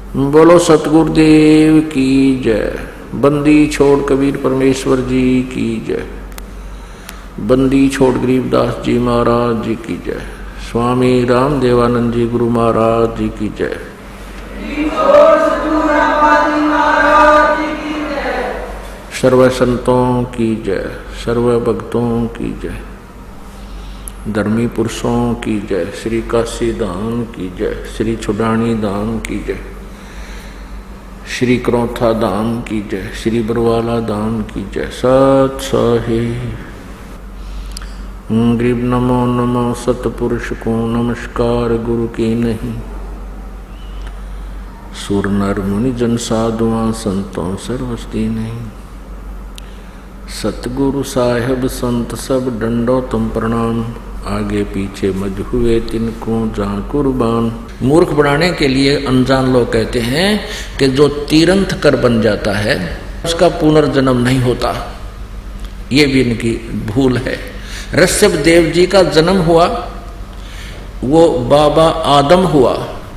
बोलो सतगुरुदेव की जय। बंदी छोड़ कबीर परमेश्वर जी की जय। बंदी छोड़ गरीबदास जी महाराज जी की जय। स्वामी राम देवानंद जी गुरु महाराज जी की जय। सर्व संतों की जय, सर्व भक्तों की जय, धर्मी पुरुषों की जय, श्री काशी धाम की जय, श्री छुडानी धाम की जय, श्री क्रोथा धाम की जय, श्री बरवाला धाम की जय। सत साहिब गरीब नमो नमो सतपुरुष को नमस्कार गुरु की नहीं। सुर नर मुनि जन साधुआं संतों सर्वस्ती नहीं। सतगुरु साहेब संत सब डंडो तुम प्रणाम। आगे पीछे मज हुए तिनको जान कुर्बान। मूर्ख बनाने के लिए अनजान लोग कहते हैं कि जो तीरंथ कर बन जाता है उसका पुनर्जन्म नहीं होता। ये भी इनकी भूल है। ऋषभ देव जी का जन्म हुआ, वो बाबा आदम हुआ।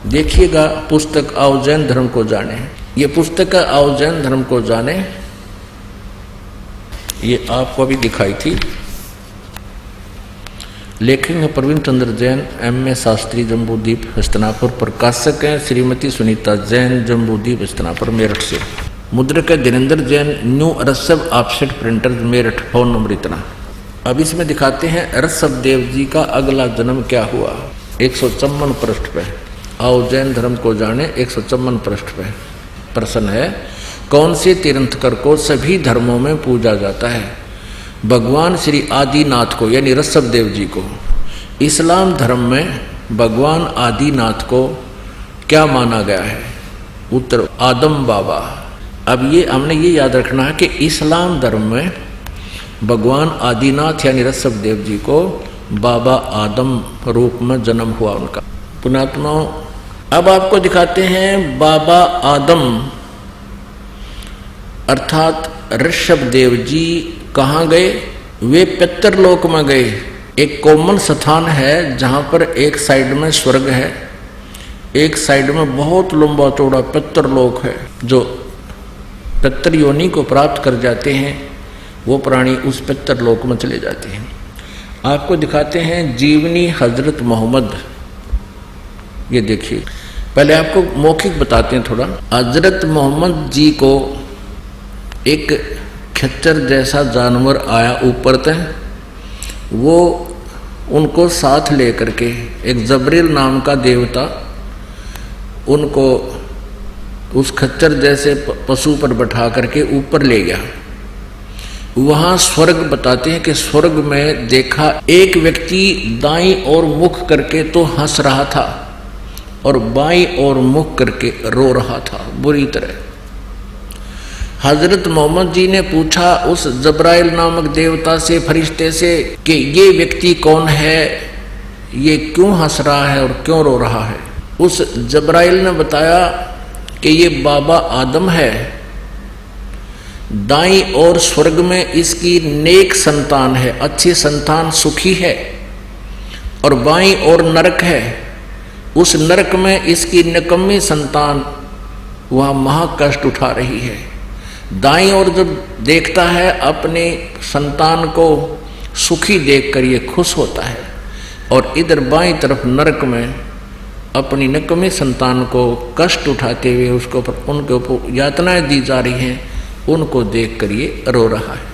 देखिएगा पुस्तक आओ जैन धर्म को जाने। ये पुस्तक आओ जैन धर्म को जाने, ये आपको भी दिखाई थी। लेखक हैं प्रवीण चंद्र जैन, M.A. शास्त्री, जम्बूद्वीप हस्तिनापुर। प्रकाशक हैं श्रीमती सुनीता जैन, जम्बूद्वीप हस्तिनापुर मेरठ से। मुद्रक है Dhirendra Jain, new Rishabh offset printer Meerut. Phone number इतना। अब इसमें दिखाते हैं ऋषभ देव जी का अगला जन्म क्या हुआ। 154 पृष्ठ पे आओ जैन धर्म को जाने। 154 पृष्ठ पे प्रश्न है, कौन से तीर्थंकर को सभी धर्मों में पूजा जाता है? भगवान श्री आदिनाथ को यानी ऋषभ देव जी को। इस्लाम धर्म में भगवान आदिनाथ को क्या माना गया है? उत्तर आदम बाबा। अब ये हमने ये याद रखना है कि इस्लाम धर्म में भगवान आदिनाथ यानी ऋषभ देव जी को बाबा आदम रूप में जन्म हुआ उनका। पुणात्माओं, अब आपको दिखाते हैं बाबा आदम अर्थात ऋषभ देव जी कहाँ गए? वे पितरलोक में गए। एक कॉमन स्थान है जहाँ पर एक साइड में स्वर्ग है, एक साइड में बहुत लंबा चौड़ा पितरलोक है। जो पितर योनि को प्राप्त कर जाते हैं वो प्राणी उस पितरलोक में चले जाते हैं। आपको दिखाते हैं जीवनी हजरत मोहम्मद। ये देखिए, पहले आपको मौखिक बताते हैं थोड़ा। हजरत मोहम्मद जी को एक खच्चर जैसा जानवर आया ऊपर तक, वो उनको साथ लेकर के एक जबरील नाम का देवता उनको उस खच्चर जैसे पशु पर बैठा करके ऊपर ले गया। वहाँ स्वर्ग बताते हैं कि स्वर्ग में देखा एक व्यक्ति दाईं ओर मुख करके तो हंस रहा था और बाईं ओर मुख करके रो रहा था बुरी तरह। हजरत मोहम्मद जी ने पूछा उस जबराइल नामक देवता से, फरिश्ते से, कि ये व्यक्ति कौन है, ये क्यों हंस रहा है और क्यों रो रहा है? उस जबराइल ने बताया कि ये बाबा आदम है, दाईं ओर स्वर्ग में इसकी नेक संतान है, अच्छी संतान सुखी है, और बाईं ओर नरक है, उस नरक में इसकी निकम्मी संतान वह महाकष्ट उठा रही है। दाईं ओर जब देखता है अपने संतान को सुखी देखकर ये खुश होता है, और इधर बाईं तरफ नरक में अपनी निकम्मी संतान को कष्ट उठाते हुए उसको उनके ऊपर यातनाएं दी जा रही हैं, उनको देखकर ये रो रहा है।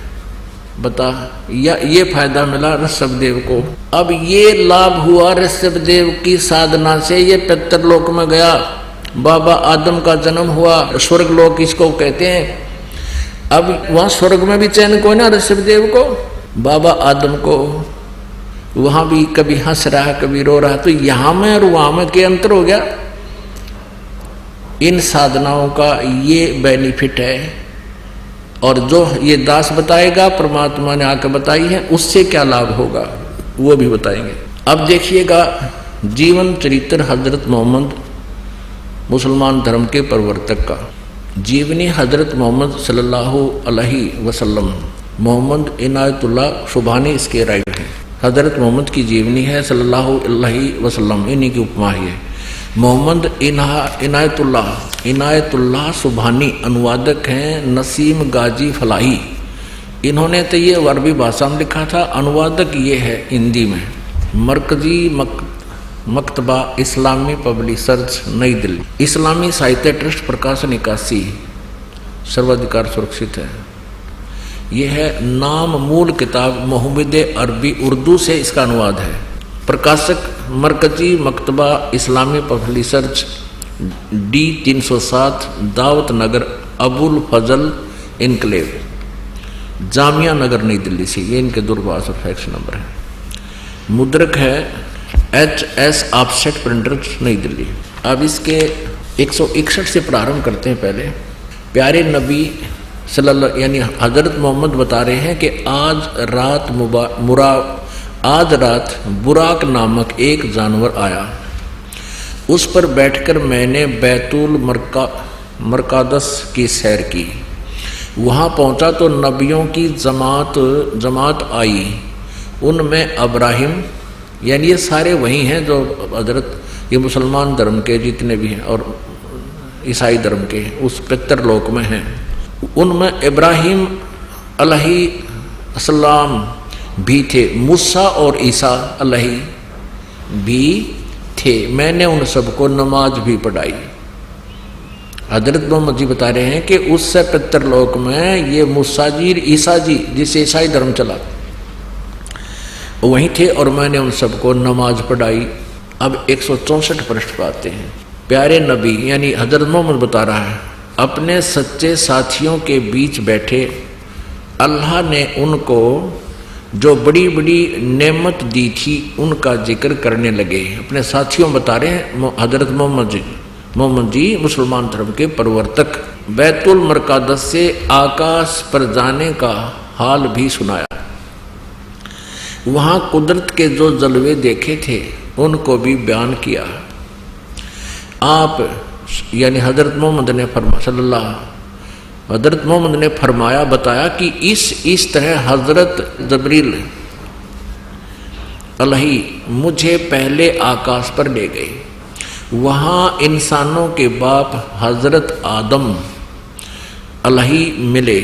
बता, या ये फायदा मिला ऋषभ देव को। अब ये लाभ हुआ ऋषभ देव की साधना से, ये पितरलोक में गया, बाबा आदम का जन्म हुआ, स्वर्ग लोक इसको कहते हैं। अब वहां स्वर्ग में भी चैन को ना ऋषभ देव को, बाबा आदम को, वहां भी कभी हंस रहा है कभी रो रहा है, तो यहां में और वहां में क्या अंतर हो गया? इन साधनाओं का ये बेनिफिट है, और जो ये दास बताएगा परमात्मा ने आकर बताई है, उससे क्या लाभ होगा वो भी बताएंगे। अब देखिएगा जीवन चरित्र हजरत मोहम्मद मुसलमान धर्म के प्रवर्तक का। जीवनी हजरत मोहम्मद सल्लल्लाहु अलैहि वसल्लम, मोहम्मद इनायतुल्लाह सुभानी इसके राइट हैं। हजरत मोहम्मद की जीवनी है सल्लल्लाहु अलैहि वसल्लम, इन्हीं की उपमा है। मोहम्मद इनायतुल्लाह सुबहानी अनुवादक हैं नसीम गाजी फलाही। इन्होंने तो ये अरबी भाषा में लिखा था, अनुवादक ये है हिंदी में। मरकजी मकतबा इस्लामी पब्लिशर्स नई दिल्ली। इस्लामी साहित्य ट्रस्ट प्रकाशन 81 सर्वाधिकार सुरक्षित है। यह है नाम मूल किताब मोहम्मद अरबी उर्दू से इसका अनुवाद है। प्रकाशक मरकजी मकतबा इस्लामी पब्लिशर्स D 307 दावत नगर अबुल फजल इनकलेव जामिया नगर नई दिल्ली से। ये इनके दूरभाष और फैक्स नंबर है। मुद्रक है HS ऑफसेट प्रिंटर्स नई दिल्ली। अब इसके 161 से प्रारंभ करते हैं। पहले प्यारे नबी सल्लल्लाहु यानी हजरत मोहम्मद बता रहे हैं कि आज रात बुराक नामक एक जानवर आया। उस पर बैठकर मैंने बैतुल मरकादस की सैर की। वहाँ पहुँचा तो नबियों की जमात आई। उनमें अब्राहिम यानी ये सारे वही हैं जो हजरत ये मुसलमान धर्म के जितने भी हैं और ईसाई धर्म के उस पितरलोक में हैं। उनमें इब्राहिम अलैहिस्सलाम भी थे, मूसा और ईसा अलैहि भी थे। मैंने उन सबको नमाज भी पढ़ाई। हजरत मोहम्मद जी बता रहे हैं कि उससे पितरलोक में ये मूसा जी ईसा जी जिससे ईसाई धर्म चला वहीं थे और मैंने उन सबको नमाज पढ़ाई। अब 164 पृष्ठ पाते हैं। प्यारे नबी यानी हजरत मोहम्मद बता रहा है अपने सच्चे साथियों के बीच बैठे अल्लाह ने उनको जो बड़ी बड़ी नेमत दी थी उनका जिक्र करने लगे। अपने साथियों बता रहे हैं हजरत मोहम्मद जी मुसलमान धर्म के प्रवर्तक। बैतुल मरकादस से आकाश पर जाने का हाल भी सुनाया। वहाँ कुदरत के जो जलवे देखे थे उनको भी बयान किया। आप यानी हजरत मोहम्मद ने फरमाया बताया कि इस तरह हजरत जबरील अलैहि मुझे पहले आकाश पर ले गए। वहाँ इंसानों के बाप हजरत आदम अलैहि मिले।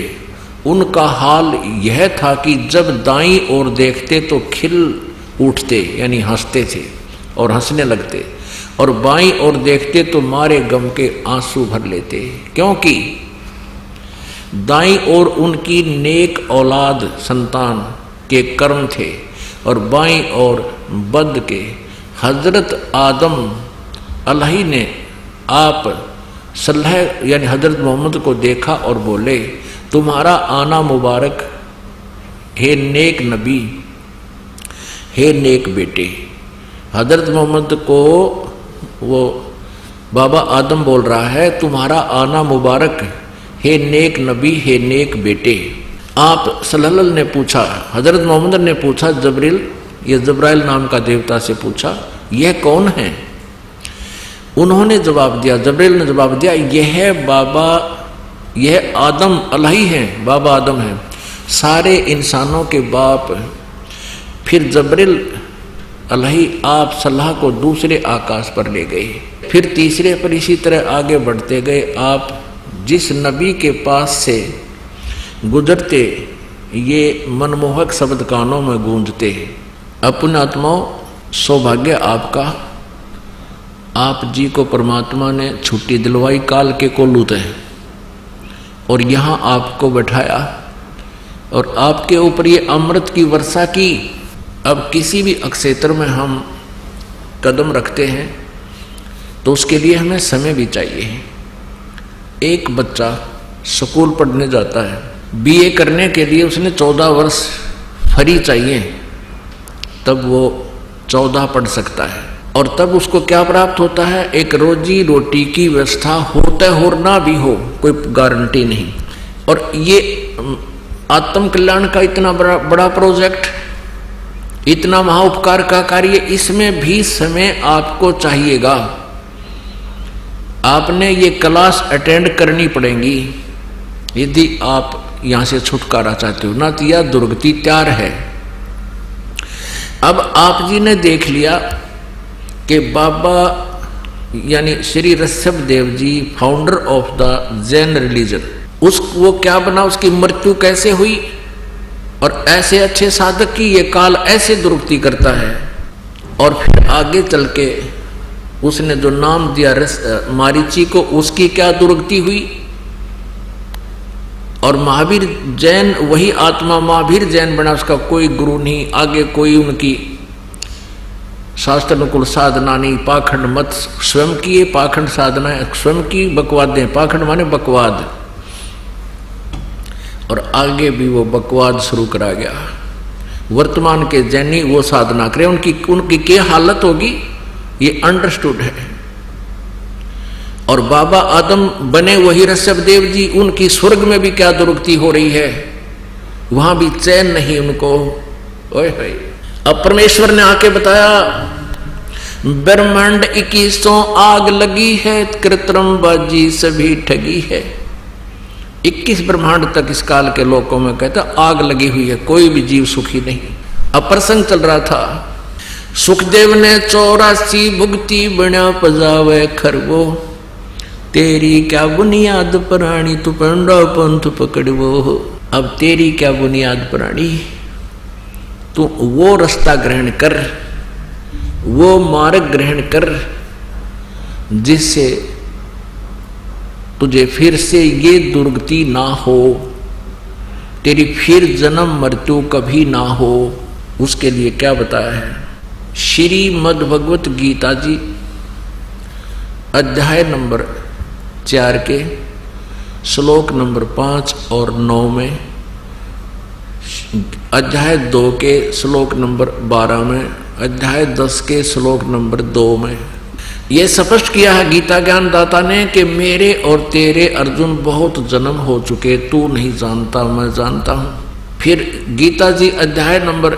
उनका हाल यह था कि जब दाईं ओर देखते तो खिल उठते यानी हंसते थे और हंसने लगते, और बाईं ओर देखते तो मारे गम के आंसू भर लेते, क्योंकि दाईं ओर उनकी नेक औलाद संतान के कर्म थे और बाईं ओर बद के। हजरत आदम अलैहि ने आप सल्लल्लाहु यानी हजरत मोहम्मद को देखा और बोले तुम्हारा आना मुबारक हे नेक नबी, हे नेक बेटे। हजरत मोहम्मद को वो बाबा आदम बोल रहा है तुम्हारा आना मुबारक हे नेक नबी, हे नेक बेटे। आप सल्लल्लाहु ने पूछा, हजरत मोहम्मद ने पूछा जबरील ये जब्राइल नाम का देवता से पूछा यह कौन है? उन्होंने जवाब दिया, जबरील ने जवाब दिया यह आदम अलैहि हैं, बाबा आदम हैं, सारे इंसानों के बाप। फिर जबरील अलैहि आप सल्लल्लाहु को दूसरे आकाश पर ले गए, फिर तीसरे पर इसी तरह आगे बढ़ते गए। आप जिस नबी के पास से गुजरते ये मनमोहक शब्द कानों में गूंजते। अपने आत्माओं सौभाग्य आपका, आप जी को परमात्मा ने छुट्टी दिलवाई काल के कोलूत है और यहाँ आपको बैठाया और आपके ऊपर ये अमृत की वर्षा की। अब किसी भी अक्षेत्र में हम कदम रखते हैं तो उसके लिए हमें समय भी चाहिए। एक बच्चा स्कूल पढ़ने जाता है, BA करने के लिए उसने 14 वर्ष फ्री चाहिए, तब वो 14 पढ़ सकता है और तब उसको क्या प्राप्त होता है? एक रोजी रोटी की व्यवस्था होता और ना भी हो, कोई गारंटी नहीं। और ये आत्म कल्याण का इतना बड़ा प्रोजेक्ट, इतना महाउपकार का कार्य, इसमें भी समय आपको चाहिएगा। आपने ये क्लास अटेंड करनी पड़ेगी यदि आप यहाँ से छुटकारा चाहते हो, ना तो यह दुर्गति तैयार है। अब आप जी ने देख लिया कि बाबा यानी Shri Rishabh Dev ji, founder of the Jain religion, वो क्या बना, उसकी मृत्यु कैसे हुई, और ऐसे अच्छे साधक की ये काल ऐसे दुरुक्ति करता है। और फिर आगे चल के उसने जो नाम दिया मारीची को, उसकी क्या दुरुक्ति हुई। और महावीर जैन वही आत्मा महावीर जैन बना, उसका कोई गुरु नहीं, आगे कोई उनकी शास्त्र अनुकूल साधना नहीं, पाखंड मत स्वयं की, पाखंड साधना स्वयं की, बकवादें, पाखंड माने बकवाद, और आगे भी वो बकवाद शुरू करा गया। वर्तमान के जैनी वो साधना करें, उनकी क्या हालत होगी ये अंडरस्टूड है। और बाबा आदम बने वही ऋषभ देव जी, उनकी स्वर्ग में भी क्या दुरुक्ति हो रही है, वहां भी चैन नहीं उनको। ओए होए, अब परमेश्वर ने आके बताया ब्रह्मांड 2100 आग लगी है, कृत्रिम बाजी सभी ठगी है। 21 ब्रह्मांड तक इस काल के लोगों में कहता आग लगी हुई है, कोई भी जीव सुखी नहीं। अब प्रसंग चल रहा था, सुखदेव ने 84 भुगती बना पजावे खरवो, तेरी क्या बुनियाद प्राणी तू पंडा पंथ पकड़वो। अब तेरी क्या बुनियाद प्राणी, तू वो रास्ता ग्रहण कर, वो मार्ग ग्रहण कर जिससे तुझे फिर से ये दुर्गति ना हो, तेरी फिर जन्म मृत्यु कभी ना हो। उसके लिए क्या बताया है, श्रीमद् भगवत गीता जी अध्याय नंबर 4 के श्लोक नंबर 5 और 9 में, अध्याय 2 के श्लोक नंबर 12 में, अध्याय 10 के श्लोक नंबर 2 में ये स्पष्ट किया है गीता ज्ञान दाता ने कि मेरे और तेरे अर्जुन बहुत जन्म हो चुके, तू नहीं जानता मैं जानता हूं। फिर गीता जी अध्याय नंबर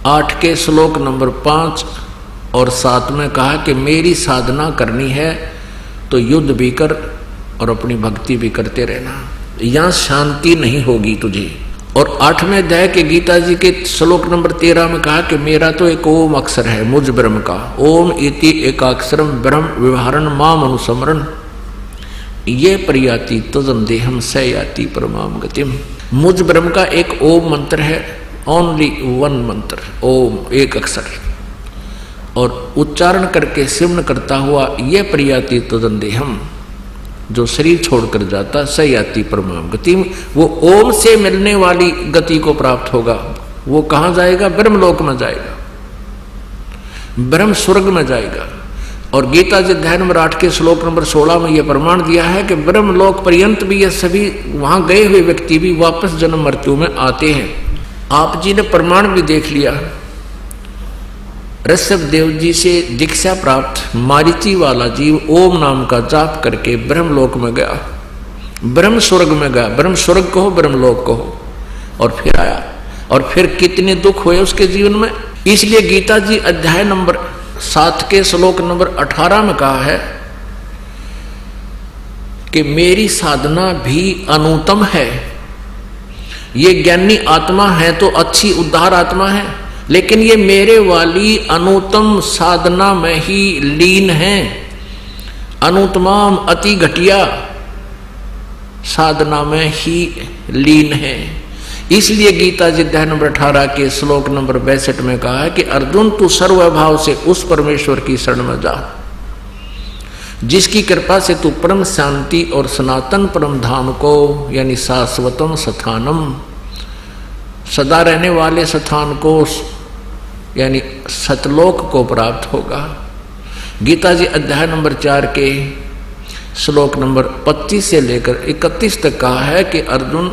8 के श्लोक नंबर 5 और 7 में कहा कि मेरी साधना करनी है तो युद्ध भी कर और अपनी भक्ति भी करते रहना, यहां शांति नहीं होगी तुझे। और 8वें अध्याय के गीता जी के श्लोक नंबर 13 में कहा कि मेरा तो एक ओम अक्षर है मुझ ब्रह्म का, ओम इति एकाक्षरम ब्रह्म व्यवहारण माम अनुसमरण ये प्रयाति तजम देहम स याति परमाम गतिम। मुझ ब्रह्म का एक ओम मंत्र है, ओनली वन मंत्र, ओम एक अक्षर, और उच्चारण करके सिमन करता हुआ ये प्रयाति तजम देहम, जो शरीर छोड़कर जाता स याति परमाम गति, वो ओम से मिलने वाली गति को प्राप्त होगा। वो कहां जाएगा, ब्रह्मलोक में जाएगा, ब्रह्म स्वर्ग में जाएगा। और गीता जी अध्याय नंबर 8 के श्लोक नंबर 16 में यह प्रमाण दिया है कि ब्रह्मलोक पर्यंत भी ये सभी वहां गए हुए व्यक्ति भी वापस जन्म मृत्यु में आते हैं। आप जी ने प्रमाण भी देख लिया, ऋषभ देव जी से दीक्षा प्राप्त मारीची वाला जीव ओम नाम का जाप करके ब्रह्मलोक में गया, ब्रह्म स्वर्ग में गया, ब्रह्म स्वर्ग कहो ब्रह्मलोक कहो, और फिर आया। और फिर कितने दुख हुए उसके जीवन में। इसलिए गीता जी अध्याय नंबर 7 के श्लोक नंबर 18 में कहा है कि मेरी साधना भी अनुत्तम है। ये ज्ञानी आत्मा है तो अच्छी उद्धार आत्मा है, लेकिन ये मेरे वाली अनुत्तम साधना में ही लीन है, अनुत्तमाम अति घटिया साधना में ही लीन है। इसलिए गीता जी अध्याय नंबर 18 के श्लोक नंबर 62 में कहा है कि अर्जुन तू सर्वभाव से उस परमेश्वर की शरण में जा जिसकी कृपा से तू परम शांति और सनातन परम धाम को, यानी शाश्वतम स्थानम, सदा रहने वाले स्थान को, यानी सतलोक को प्राप्त होगा। गीता जी अध्याय नंबर 4 के श्लोक नंबर 25 से लेकर 31 तक कहा है कि अर्जुन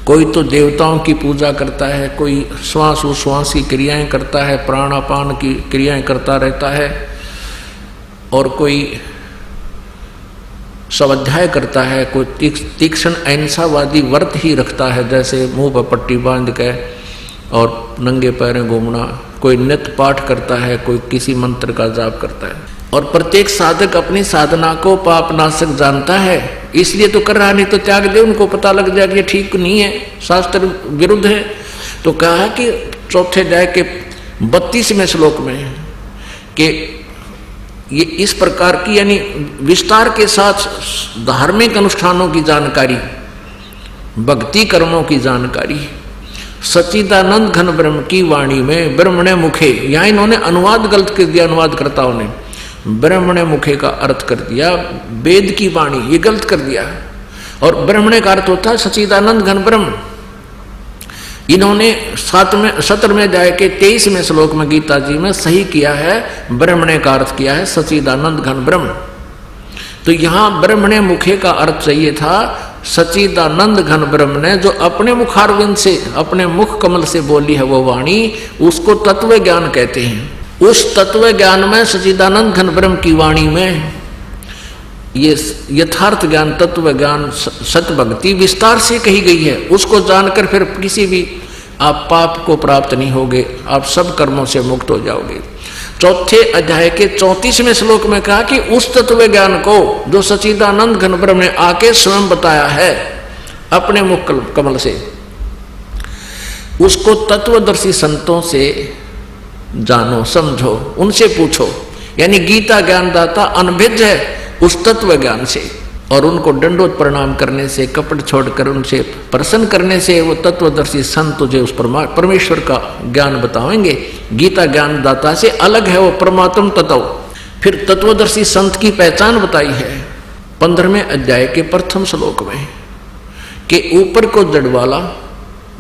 कोई तो देवताओं की पूजा करता है, कोई श्वास उश्वास की क्रियाएं करता है, प्राणापान की क्रियाएं करता रहता है, और कोई स्वाध्याय करता है, कोई तीक्ष्ण अहिंसावादी व्रत ही रखता है, जैसे मुंह पर पट्टी बांध के और नंगे पैरें घूमना, कोई नित्य पाठ करता है, कोई किसी मंत्र का जाप करता है। और प्रत्येक साधक अपनी साधना को पापनाशक जानता है, इसलिए तो कर रहा, नहीं तो त्याग दे, उनको पता लग जाए कि ये ठीक नहीं है, शास्त्र विरुद्ध है। तो कहा है कि 4 अध्याय के 32वें श्लोक में कि ये इस प्रकार की यानी विस्तार के साथ धार्मिक अनुष्ठानों की जानकारी, भक्ति कर्मों की जानकारी, सच्चिदानंद घन ब्रह्म की वाणी में ब्रह्मणे मुखे, यहाँ इन्होंने अनुवाद गलत कर दिया, अनुवादकर्ताओं ने ब्रह्मणे मुखे का अर्थ कर दिया वेद की वाणी, ये गलत कर दिया। और ब्रह्मणे का अर्थ होता है सच्चिदानंद घन ब्रह्म। इन्होंने 17वें अध्याय के 23वें श्लोक में गीता जी में सही किया है, ब्रह्मणे का अर्थ किया है सच्चिदानंद घन ब्रह्म। तो यहां ब्रह्मणे मुखे का अर्थ चाहिए था सच्चिदानंद घन ब्रह्म ने जो अपने मुखारविंद से, अपने मुख कमल से बोली है वो वाणी, उसको तत्व ज्ञान कहते हैं। उस तत्व ज्ञान में सच्चिदानंद घन ब्रह्म की वाणी में ये यथार्थ ज्ञान, तत्व ज्ञान, सत भक्ति विस्तार से कही गई है। उसको जानकर फिर किसी भी आप पाप को प्राप्त नहीं होगे, आप सब कर्मों से मुक्त हो जाओगे। चौथे अध्याय के 34वें श्लोक में कहा कि उस तत्व ज्ञान को जो सच्चिदानंद घन ब्रह्म ने आके स्वयं बताया है अपने मुख कमल से, उसको तत्वदर्शी संतों से जानो, समझो, उनसे पूछो। यानी गीता ज्ञानदाता अनभिज्ञ है उस तत्व ज्ञान से, और उनको दंडोत प्रणाम करने से, कपट छोड़कर उनसे प्रसन्न करने से वो तत्वदर्शी संत तुझे उस परमेश्वर का ज्ञान बताएंगे। गीता ज्ञानदाता से अलग है वो परमात्म तत्व। फिर तत्वदर्शी संत की पहचान बताई है 15वें अध्याय के प्रथम श्लोक में कि ऊपर को जड़ वाला,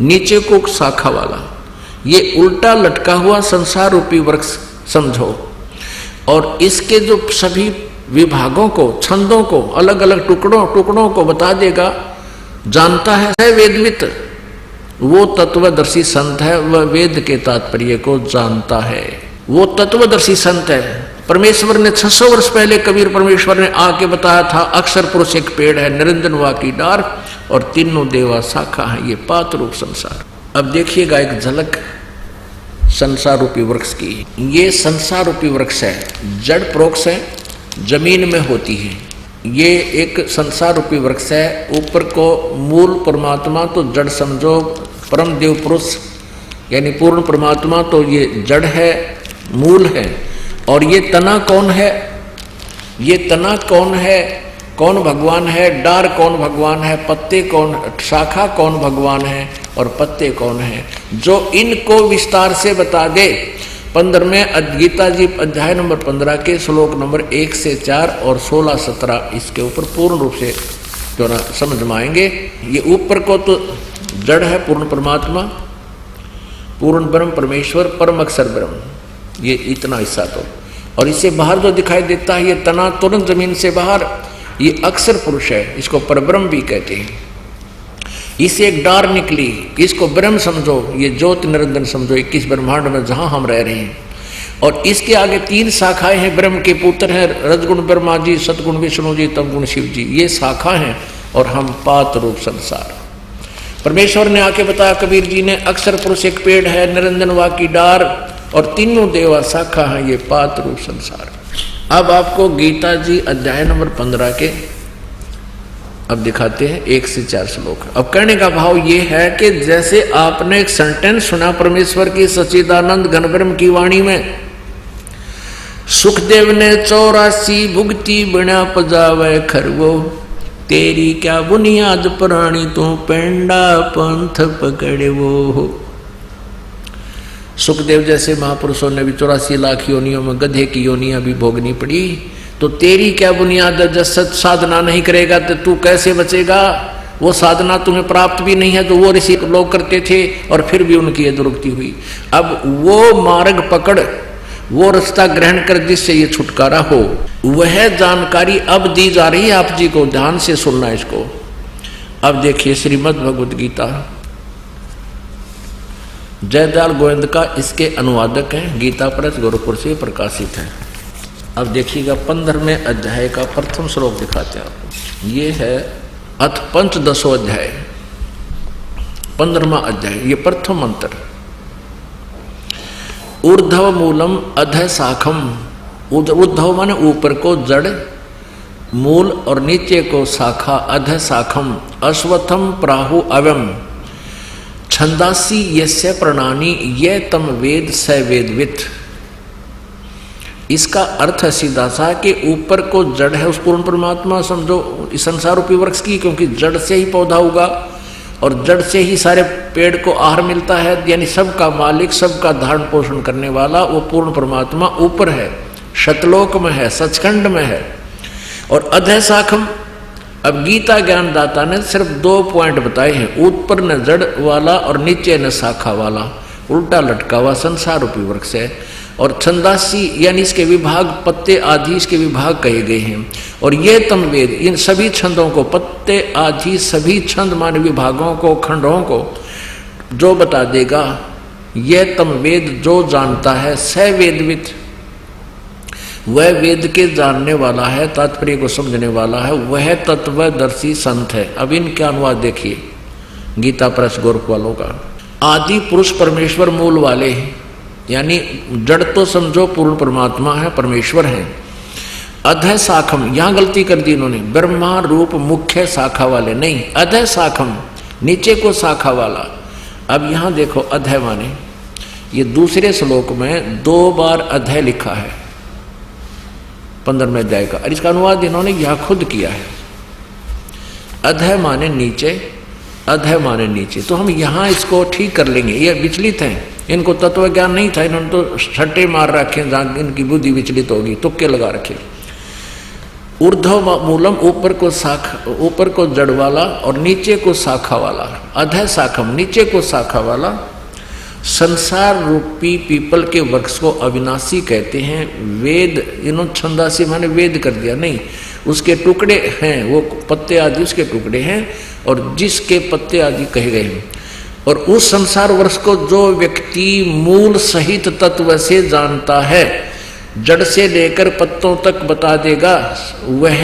नीचे को शाखा वाला, ये उल्टा लटका हुआ संसार रूपी वृक्ष समझो, और इसके जो सभी विभागों को, छंदों को, अलग अलग टुकड़ों को बता देगा, जानता है वेदवित, वो तत्वदर्शी संत है, वह वेद के तात्पर्य को जानता है, वो तत्वदर्शी संत है। परमेश्वर ने 600 वर्ष पहले कबीर परमेश्वर ने आके बताया था, अक्षर पुरुष एक पेड़ है, निरंजन वा की डार, और तीनों देवा शाखा है, ये पात रूप संसार। अब देखिएगा एक झलक संसार रूपी वृक्ष की। ये संसार रूपी वृक्ष है, जड़ प्रोक्ष है, जमीन में होती है। ये एक संसार रूपी वृक्ष है। ऊपर को मूल परमात्मा तो जड़ समझो, परम देव पुरुष यानी पूर्ण परमात्मा तो ये जड़ है, मूल है। और ये तना कौन है? ये तना कौन है? कौन भगवान है? डार कौन भगवान है? पत्ते कौन, शाखा कौन भगवान है और पत्ते कौन है? जो इनको विस्तार से बता दे 15वें गीता जी अध्याय नंबर 15 के श्लोक नंबर 1 से 4 और 16-17 इसके ऊपर पूर्ण रूप से जो ना समझ में आएंगे। ये ऊपर को तो जड़ है पूर्ण परमात्मा, पूर्ण ब्रह्म परमेश्वर, परम अक्षर ब्रह्म, ये इतना हिस्सा तो। और इससे बाहर जो दिखाई देता है ये तना तुरंत जमीन से बाहर, ये अक्षर पुरुष है, इसको परब्रह्म भी कहते हैं। इससे एक डार निकली, इसको ब्रह्म समझो, ये ज्योति निरंजन समझो, 21 ब्रह्मांड में जहां हम रह रहे हैं। और इसके आगे 3 शाखाएं हैं, ब्रह्म के पुत्र हैं, रजगुण ब्रह्मा जी, सतगुण विष्णु जी, तमगुण शिव जी, ये शाखा हैं। और हम पात रूप संसार। परमेश्वर ने आके बताया कबीर जी ने, अक्षर पुरुष एक पेड़ है, निरंजन वा की डार, और तीनों देवा शाखा है, ये पात रूप संसार। अब आपको गीता जी अध्याय नंबर 15 के अब दिखाते हैं 1 से 4 श्लोक। अब कहने का भाव ये है कि जैसे आपने एक सेंटेंस सुना परमेश्वर की सच्चिदानंद घन ब्रह्म की वाणी में, सुखदेव ने 84 भुगती बिना पजावे खरवो, तेरी क्या बुनियाद प्राणी तू पेंडा पंथ पकड़े वो। सुखदेव जैसे महापुरुषों ने भी 84 लाख योनियों में गधे की योनियां भी भोगनी पड़ी, तो तेरी क्या बुनियाद है? जब सच साधना नहीं करेगा तो तू कैसे बचेगा? वो साधना तुम्हें प्राप्त भी नहीं है जो वो ऋषि लोग करते थे, और फिर भी उनकी दुर्गति हुई। अब वो मार्ग पकड़, वो रास्ता ग्रहण कर जिससे ये छुटकारा हो, वह जानकारी अब दी जा रही है आप जी को। ध्यान से सुनना इसको। अब देखिए श्रीमद् भगवद गीता, जयदयाल गोविंद का इसके अनुवादक हैं, गीता प्रेस गोरखपुर से प्रकाशित है। अब देखिएगा 15वें अध्याय का प्रथम श्लोक दिखाते हैं आपको। ये है अथ पंचदशो अध्याय, 15वां अध्याय, ये प्रथम मंत्र। ऊर्ध्व मूलम अध शाखम, ऊर्ध्व माने ऊपर को जड़, मूल और नीचे को शाखा, अध शाखम। अश्वत्थम प्राहु अवम, छंदासी यस्य प्रणानी ये तम वेद स वेदवित। इसका अर्थ है सीधा सा कि ऊपर को जड़ है उस पूर्ण परमात्मा समझो इस संसार रूपी वृक्ष की, क्योंकि जड़ से ही पौधा होगा और जड़ से ही सारे पेड़ को आहार मिलता है, यानी सबका मालिक, सबका धारण पोषण करने वाला वो पूर्ण परमात्मा ऊपर है, शतलोक में है, सचखंड में है। और अधः शाखम, अब गीता ज्ञानदाता ने सिर्फ 2 पॉइंट बताए हैं, ऊपर न जड़ वाला और नीचे न शाखा वाला, उल्टा लटका हुआ संसार रूपी वृक्ष है। और छंदासी यानी इसके विभाग, पत्ते आदि इसके विभाग कहे गए हैं। और ये तमवेद इन सभी छंदों को, पत्ते आदि सभी छंद मान विभागों को, खंडों को जो बता देगा, यह तमवेद जो जानता है स वेदविद, वह वेद के जानने वाला है, तात्पर्य को समझने वाला है, वह तत्वदर्शी संत है। अब इनका अनुवाद देखिए गीता प्रेस गोरख वालों का। आदि पुरुष परमेश्वर मूल वाले हैं, यानी जड़ तो समझो पूर्ण परमात्मा है, परमेश्वर है। अधः शाखम, यहां गलती कर दी इन्होंने, ब्रह्मा रूप मुख्य शाखा वाले नहीं, अधः शाखम नीचे को शाखा वाला। अब यहां देखो अधः माने, ये दूसरे श्लोक में 2 बार अधः लिखा है 15वें अध्याय का, और इसका अनुवाद इन्होंने यह खुद किया है। अधः माने नीचे, अधः माने नीचे। तो हम यहाँ इसको ठीक कर लेंगे, ये विचलित हैं, इनको तत्व ज्ञान नहीं था, इन्होंने तो छट्टे मार रखे जहाँ इनकी बुद्धि विचलित होगी, तुक्के लगा रखे। ऊर्ध्व मूलम, ऊपर को शाखा, ऊपर को जड़ वाला और नीचे को शाखा वाला। अधः शाखम, नीचे को शाखा वाला। संसार रूपी पीपल के वृक्ष को अविनाशी कहते हैं। वेद, इन्होंने छंदासी माने वेद कर दिया, नहीं, उसके टुकड़े हैं, वो पत्ते आदि उसके टुकड़े हैं, और जिसके पत्ते आदि कहे गए हैं। और उस संसार वृक्ष को जो व्यक्ति मूल सहित तत्व से जानता है, जड़ से लेकर पत्तों तक बता देगा, वह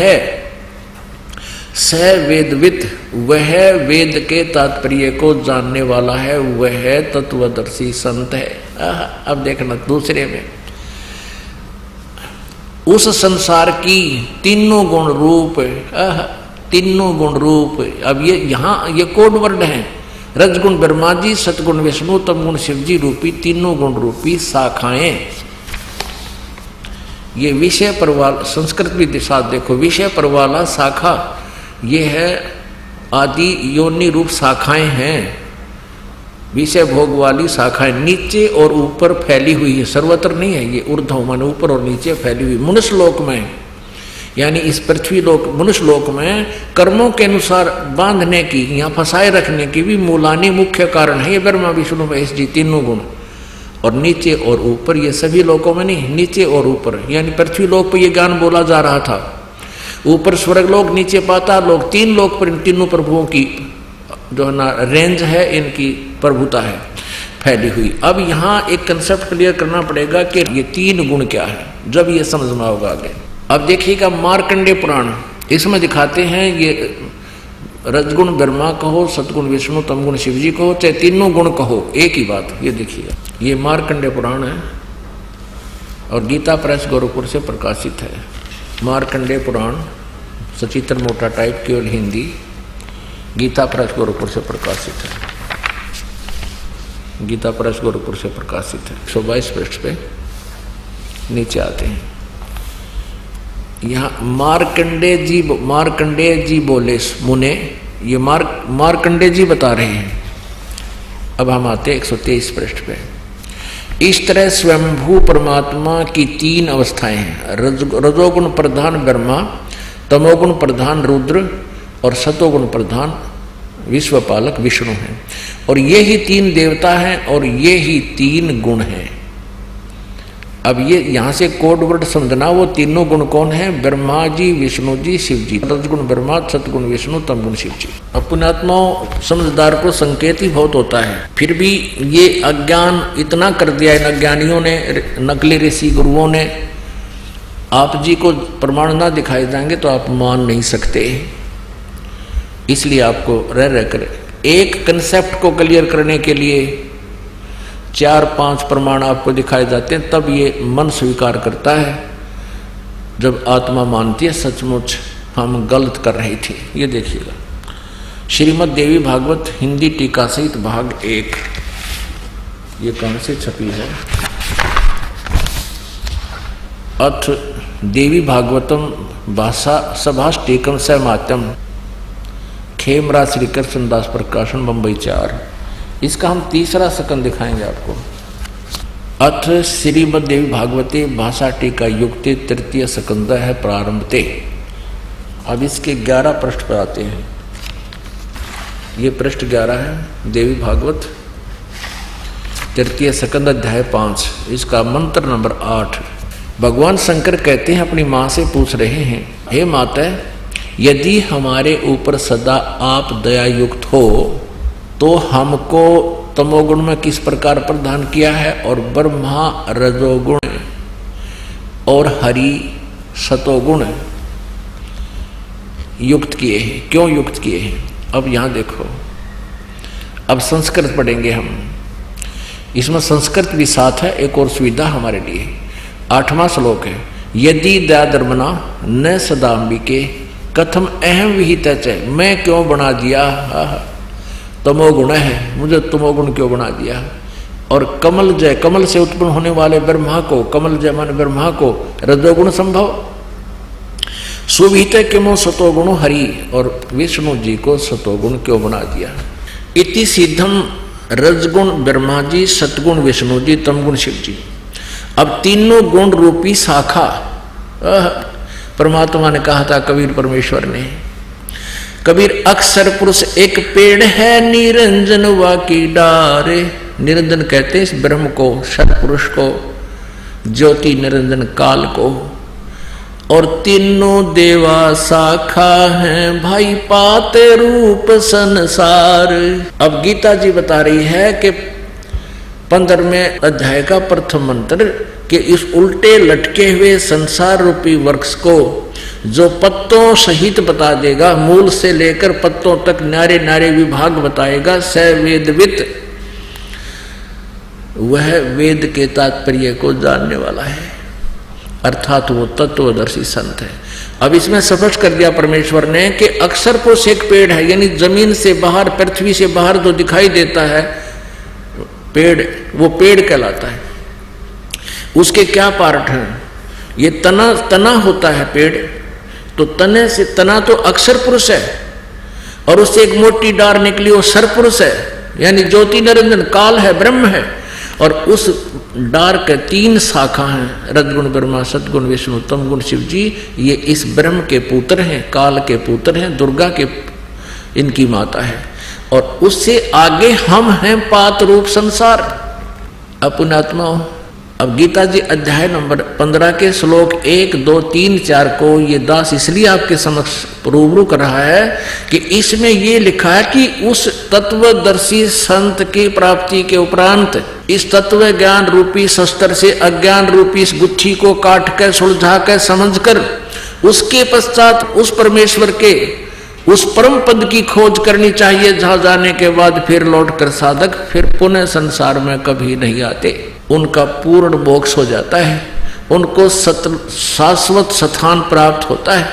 स वेदविद, वह वेद के तात्पर्य को जानने वाला है, वह तत्वदर्शी संत है। अब देखना दूसरे में, उस संसार की तीनों गुण रूप, तीनों गुण रूप। अब ये यहाँ ये कोड वर्ड है, रजगुण ब्रह्मा जी, सतगुण विष्णु, तमगुण शिव जी रूपी तीनों गुण रूपी शाखाएं। ये विषय पर वाला, संस्कृत भी दिशा देखो, विषय पर वाला शाखा ये है, आदि योनि रूप शाखाएं हैं, विषय भोग वाली शाखाएं नीचे और ऊपर फैली हुई है, सर्वत्र नहीं है, ये ऊर्ध्व माने ऊपर और नीचे फैली हुई। मनुष्य लोक में, यानी इस पृथ्वी लोक, मनुष्य लोक में कर्मों के अनुसार बांधने की, यहाँ फंसाए रखने की भी मूलानी मुख्य कारण है ये ब्रह्मा विष्णु महेश जी तीनों गुण। और नीचे और ऊपर, ये सभी लोकों में नहीं, नीचे और ऊपर, यानी पृथ्वी लोक पर यह ज्ञान बोला जा रहा था। ऊपर स्वर्ग लोक, नीचे पाताल लोक, 3 लोक पर इन तीनों प्रभुओं की जो है ना रेंज है, इनकी प्रभुता है फैली हुई। अब यहाँ एक कंसेप्ट क्लियर करना पड़ेगा कि ये 3 गुण क्या है, जब ये समझ में होगा आगे। अब देखिएगा मार्कंडेय पुराण, इसमें दिखाते हैं ये रजगुण ब्रह्मा कहो, सतगुण विष्णु, तमगुण शिव जी कहो, चाहे तीनों गुण कहो, एक ही बात। ये देखिएगा, ये मार्कंडेय पुराण है और गीता प्रेस गोरखपुर से प्रकाशित है। मार्कंडेय पुराण सचित्र मोटा टाइप, केवल हिंदी, गीता प्रेस गोरखपुर से प्रकाशित है। गीता प्रेस गोरखपुर से प्रकाशित है। 122 पृष्ठ पे नीचे आते हैं। यहाँ मार्कंडेय जी बोले मुने, ये मार्कंडेय जी बता रहे हैं। अब हम आते 123 पृष्ठ पे। इस तरह स्वयंभू परमात्मा की 3 अवस्थाएं हैं, रजोगुण प्रधान ब्रह्मा, तमोगुण प्रधान रुद्र और सतोगुण प्रधान विश्वपालक विष्णु हैं। और ये ही 3 देवता हैं और ये ही 3 गुण हैं। अब ये यहाँ से कोड वर्ड समझना, वो तीनों गुण कौन है? ब्रह्मा जी, विष्णु जी, शिव जी। रजगुण ब्रह्मा, सतगुण विष्णु, तमगुण शिव जी। अब पुण्यात्माओं, समझदार को संकेत ही बहुत होता है, फिर भी ये अज्ञान इतना कर दिया इन अज्ञानियों ने, नकली ऋषि गुरुओं ने। आप जी को प्रमाण ना दिखाए जाएंगे तो आप मान नहीं सकते, इसलिए आपको रह रहकर एक कंसेप्ट को क्लियर करने के लिए 4-5 प्रमाण आपको दिखाए जाते हैं, तब ये मन स्वीकार करता है। जब आत्मा मानती है सचमुच हम गलत कर रही थी। ये देखिएगा, श्रीमद् देवी भागवत हिंदी टीका सहित भाग 1, ये कहाँ से छपी है? अथ देवी भागवतम भाषा सभाष्टेकम सहमात्यम खेमरा श्री कृष्णदास प्रकाशन बम्बई 4। इसका हम तीसरा सकन दिखाएंगे आपको। अथ श्रीमद देवी भागवते भाषा टीका युक्ते तृतीय सकंद है प्रारंभते। अब इसके 11 पृष्ठ पर आते हैं। ये पृष्ठ 11 है, देवी भागवत तृतीय सकंद अध्याय 5। इसका मंत्र नंबर 8। भगवान शंकर कहते हैं, अपनी माँ से पूछ रहे हैं, हे माता, यदि हमारे ऊपर सदा आप दया युक्त हो तो हमको तमोगुण में किस प्रकार प्रदान किया है, और ब्रह्मा रजोगुण और हरि सतोगुण युक्त किए हैं, क्यों युक्त किए हैं? अब यहां देखो, अब संस्कृत पढ़ेंगे हम। इसमें संस्कृत भी साथ है, एक और सुविधा हमारे लिए। 8वां श्लोक है, यदि दया धर्मना न सदाम्बिके कथम अहम विहित च, मैं क्यों बना दिया, तमोगुण है, मुझे तमोगुण क्यों बना दिया। और कमल जय, कमल से उत्पन्न होने वाले ब्रह्मा को, कमल जय मान ब्रह्मा को रजोगुण संभव, सुविहित क्यों सतोगुण हरि, और विष्णु जी को सतोगुण क्यों बना दिया। इति सिद्धम रजगुण ब्रह्मा जी, सतगुण विष्णु जी, तमगुण शिव जी। अब तीनों गुण रूपी शाखा परमात्मा ने कहा था कबीर परमेश्वर ने। कबीर अक्षर पुरुष एक पेड़ है, निरंजन वा की डारे। निरंजन कहते हैं इस ब्रह्म को, सतपुरुष को, ज्योति निरंजन काल को। और तीनों देवा शाखा हैं, भाई पाते रूप संसार। अब गीता जी बता रही है कि 15वें अध्याय का प्रथम मंत्र कि इस उल्टे लटके हुए संसार रूपी वृक्ष को जो पत्तों सहित बता देगा, मूल से लेकर पत्तों तक नारे नारे विभाग बताएगा, स वेदवित, वह वेद के तात्पर्य को जानने वाला है, अर्थात वो तत्वदर्शी संत है। अब इसमें स्पष्ट कर दिया परमेश्वर ने कि अक्षर पुरुष एक पेड़ है, यानी जमीन से बाहर, पृथ्वी से बाहर जो दिखाई देता है पेड़, वो पेड़ कहलाता है। उसके क्या पार्ट हैं? ये तना होता है पेड़, तो तने से, तना तो अक्षर पुरुष है, और उससे एक मोटी डार निकली, वो सरपुरुष है, यानी ज्योति निरंजन काल है, ब्रह्म है। और उस डार के 3 शाखा हैं, रजगुण ब्रह्मा, सतगुण विष्णु, तमगुण शिव जी। ये इस ब्रह्म के पुत्र हैं, काल के पुत्र हैं, दुर्गा के इनकी माता है। और उससे आगे हम हैं पात रूप संसार, अपुण्यात्मा। अब गीता जी अध्याय नंबर 15 के श्लोक 1, 2, 3, 4 को ये दास इसलिए आपके समक्ष रूबरू कर रहा है कि इसमें ये लिखा है कि उस तत्वदर्शी संत की प्राप्ति के उपरांत इस तत्व ज्ञान रूपी शस्त्र से अज्ञान रूपी इस गुत्थी को काट कर, सुलझा कर, समझ कर, उसके पश्चात उस परमेश्वर के उस परम पद की खोज करनी चाहिए, जहां जाने के बाद फिर लौट कर साधक फिर पुनः संसार में कभी नहीं आते। उनका पूर्ण मोक्ष हो जाता है, उनको शाश्वत स्थान प्राप्त होता है।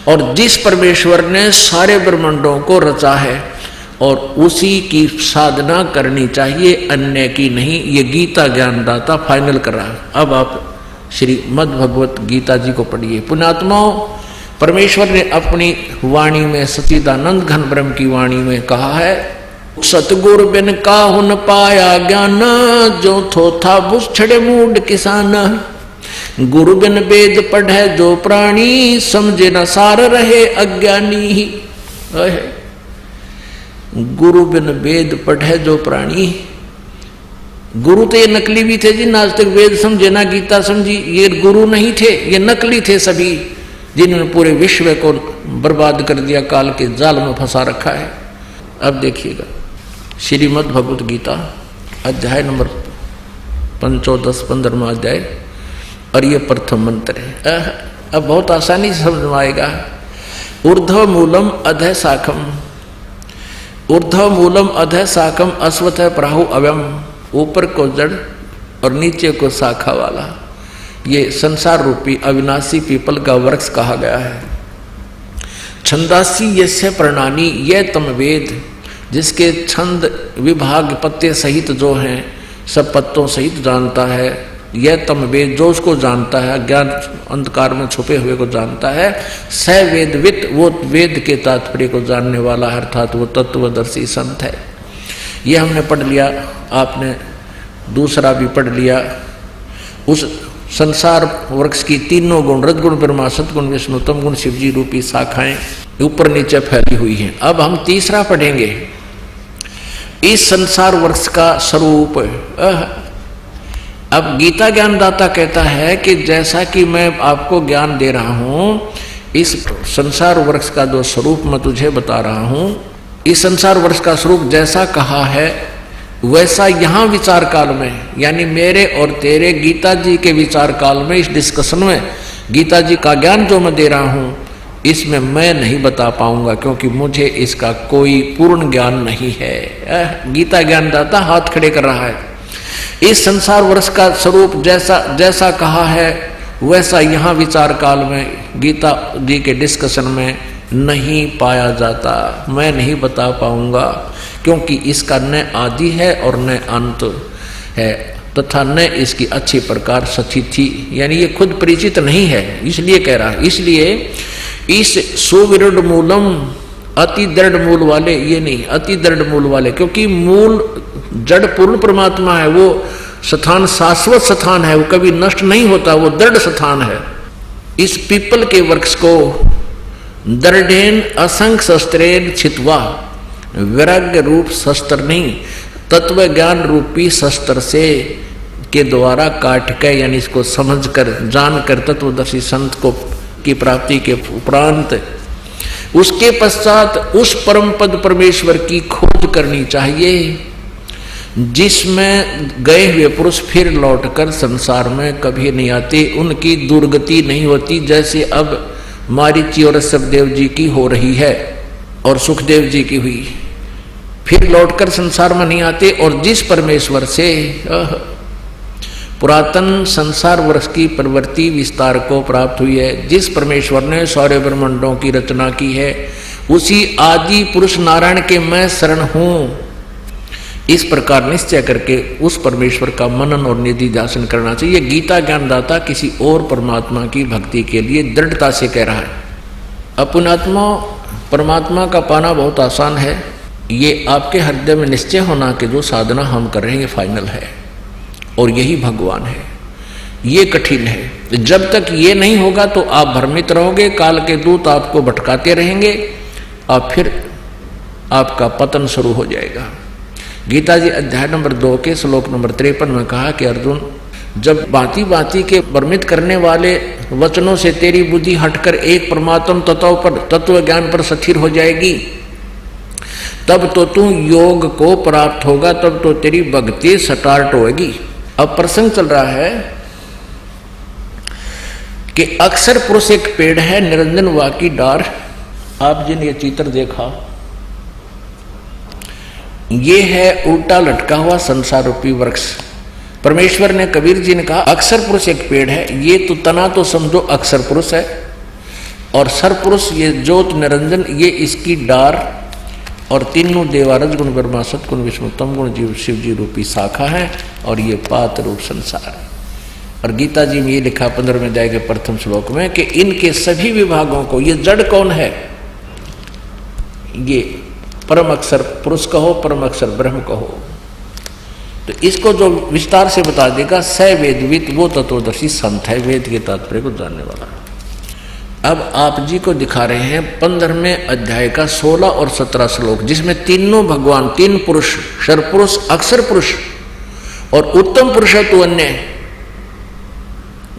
और जिस परमेश्वर ने सारे ब्रह्मांडों को रचा है, और उसी की साधना करनी चाहिए, अन्य की नहीं। ये गीता ज्ञानदाता फाइनल कर रहा है। अब आप श्रीमद् भगवत गीता जी को पढ़िए। पुण्यात्माओं, परमेश्वर ने अपनी वाणी में, सच्चिदानंद घन ब्रह्म की वाणी में कहा है, सतगुरु बिन काहु न पाया ज्ञान, जो थोथा बुझड़े मूड किसान। गुरु बिन वेद पढ़े जो प्राणी, समझे न सार रहे अज्ञानी। गुरु बिन वेद पढ़े जो प्राणी। गुरु तो ये नकली भी थे जी, आज तक वेद समझे ना गीता समझी, ये गुरु नहीं थे, ये नकली थे सभी, जिन्होंने पूरे विश्व को बर्बाद कर दिया, काल के जाल में फंसा रखा है। अब देखिएगा श्रीमद् भगवत गीता अध्याय नंबर 15 15वां अध्याय, और ये प्रथम मंत्र है। अब बहुत आसानी से समझ में आएगा। ऊर्ध्व मूलम अधः शाखम, ऊर्ध्व मूलम अधः शाखम अश्वत्थ प्राहु अव्यम। ऊपर को जड़ और नीचे को शाखा वाला, ये संसार रूपी अविनाशी पीपल का वृक्ष कहा गया है। छंदासी यस्य प्रणानी, यह तम वेद, जिसके छंद विभाग पत्ते सहित जो हैं, सब पत्तों सहित जानता है, यह तम वेद, जो उसको जानता है, ज्ञान अंधकार में छुपे हुए को जानता है, स वेदवित, वो वेद के तात्पर्य को जानने वाला है, अर्थात वो तत्वदर्शी संत है। ये हमने पढ़ लिया, आपने दूसरा भी पढ़ लिया। उस संसार वृक्ष की तीनों गुण, रजगुण ब्रह्मा, सतगुण विष्णु, तम गुण शिवजी रूपी शाखाएं ऊपर नीचे फैली हुई हैं। अब हम तीसरा पढ़ेंगे, इस संसार वृक्ष का स्वरूप। अब गीता ज्ञानदाता कहता है कि जैसा कि मैं आपको ज्ञान दे रहा हूं, इस संसार वृक्ष का जो स्वरूप मैं तुझे बता रहा हूं, इस संसार वृक्ष का स्वरूप जैसा कहा है वैसा यहाँ विचार काल में, यानी मेरे और तेरे गीता जी के विचार काल में, इस डिस्कशन में गीता जी का ज्ञान जो मैं दे रहा हूं इसमें मैं नहीं बता पाऊंगा, क्योंकि मुझे इसका कोई पूर्ण ज्ञान नहीं है। गीता ज्ञानदाता हाथ खड़े कर रहा है। इस संसार वृक्ष का स्वरूप जैसा कहा है वैसा यहाँ विचार काल में गीता जी के डिस्कशन में नहीं पाया जाता, मैं नहीं बता पाऊंगा, क्योंकि इसका न आदि है और न अंत है, तथा न इसकी अच्छी प्रकार स्थिति, यानी ये खुद परिचित नहीं है, इसलिए कह रहा है। इसलिए इस सुविरुद्ध मूलम, अति दृढ़ मूल वाले, ये नहीं अति दृढ़ मूल वाले, क्योंकि मूल जड़ पूर्ण परमात्मा है, वो स्थान शाश्वत स्थान है, वो कभी नष्ट नहीं होता, वो दृढ़ स्थान है। इस पीपल के वृक्ष को दृढ़ेन असंख्य शस्त्रेन छित्वा, वैराग्य रूप शस्त्र नहीं, तत्व ज्ञान रूपी शस्त्र से के द्वारा काट के, यानी इसको समझ कर जान कर तत्वदर्शी संत को की प्राप्ति के उपरांत उसके पश्चात उस परम पद परमेश्वर की खोज करनी चाहिए, जिसमें गए हुए पुरुष फिर लौटकर संसार में कभी नहीं आते, उनकी दुर्गति नहीं होती, जैसे अब मारीची और ऋषभदेव जी की हो रही है और सुखदेव जी की हुई, फिर लौटकर संसार में नहीं आते। और जिस परमेश्वर से पुरातन संसार वृक्ष की प्रवृत्ति विस्तार को प्राप्त हुई है, जिस परमेश्वर ने सारे ब्रह्मांडों की रचना की है, उसी आदि पुरुष नारायण के मैं शरण हूं, इस प्रकार निश्चय करके उस परमेश्वर का मनन और निधिध्यासन करना चाहिए। गीता ज्ञानदाता किसी और परमात्मा की भक्ति के लिए दृढ़ता से कह रहा है। अपनात्मा परमात्मा का पाना बहुत आसान है, ये आपके हृदय में निश्चय होना कि जो साधना हम कर रहे हैं फाइनल है और यही भगवान है, ये कठिन है। जब तक ये नहीं होगा तो आप भ्रमित रहोगे, काल के दूत आपको भटकाते रहेंगे और फिर आपका पतन शुरू हो जाएगा। गीता जी अध्याय नंबर 2 के श्लोक नंबर 53 में कहा कि अर्जुन, जब भांति भांति के भ्रमित करने वाले वचनों से तेरी बुद्धि हटकर एक परमात्म तत्व ज्ञान पर स्थिर हो जाएगी, तब तो तू योग को प्राप्त होगा, तब तो तेरी भक्ति स्टार्ट होगी। अब प्रसंग चल रहा है कि अक्षर पुरुष एक पेड़ है, निरंजन वाकी डार। आप जिन ये चित्र देखा, ये है उल्टा लटका हुआ संसार रूपी वृक्ष। परमेश्वर ने, कबीर जी ने कहा अक्षर पुरुष एक पेड़ है, ये तो तना तो समझो अक्षर पुरुष है, और सर पुरुष ये ज्योत निरंजन, ये इसकी डार, और तीनों देवारज गुण ब्रह्मा सतगुण विष्णु तम गुण जीव शिव जी रूपी शाखा है, और ये पात रूप संसार। और गीता जी में ये लिखा 15वें अध्याय के प्रथम श्लोक में कि इनके सभी विभागों को, ये जड़ कौन है, ये परम अक्षर पुरुष कहो, परम अक्षर ब्रह्म कहो, तो इसको जो विस्तार से बता देगा, स वेदवित, वो तत्वदर्शी संत है, वेद के तात्पर्य को जानने वाला। अब आप जी को दिखा रहे हैं 15वें अध्याय का 16 और 17 श्लोक, जिसमें तीनों भगवान, तीन पुरुष, क्षर पुरुष, अक्षर पुरुष और उत्तम पुरुष है तो अन्य।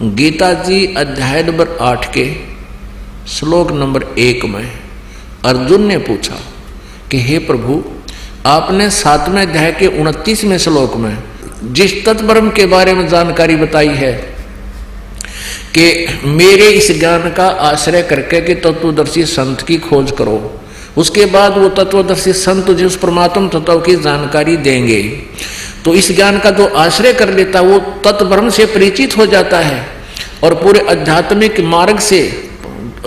गीता जी अध्याय नंबर 8 के श्लोक नंबर 1 में अर्जुन ने पूछा कि हे प्रभु, आपने 7वें अध्याय के 29वें श्लोक में जिस तत्ब्रह्म के बारे में जानकारी बताई है कि मेरे इस ज्ञान का आश्रय करके कि तत्वदर्शी संत की खोज करो, उसके बाद वो तत्वदर्शी संत तुझे उस परमात्म तत्व की जानकारी देंगे, तो इस ज्ञान का जो आश्रय कर लेता वो तत्ब्रह्म से परिचित हो जाता है और पूरे आध्यात्मिक मार्ग से,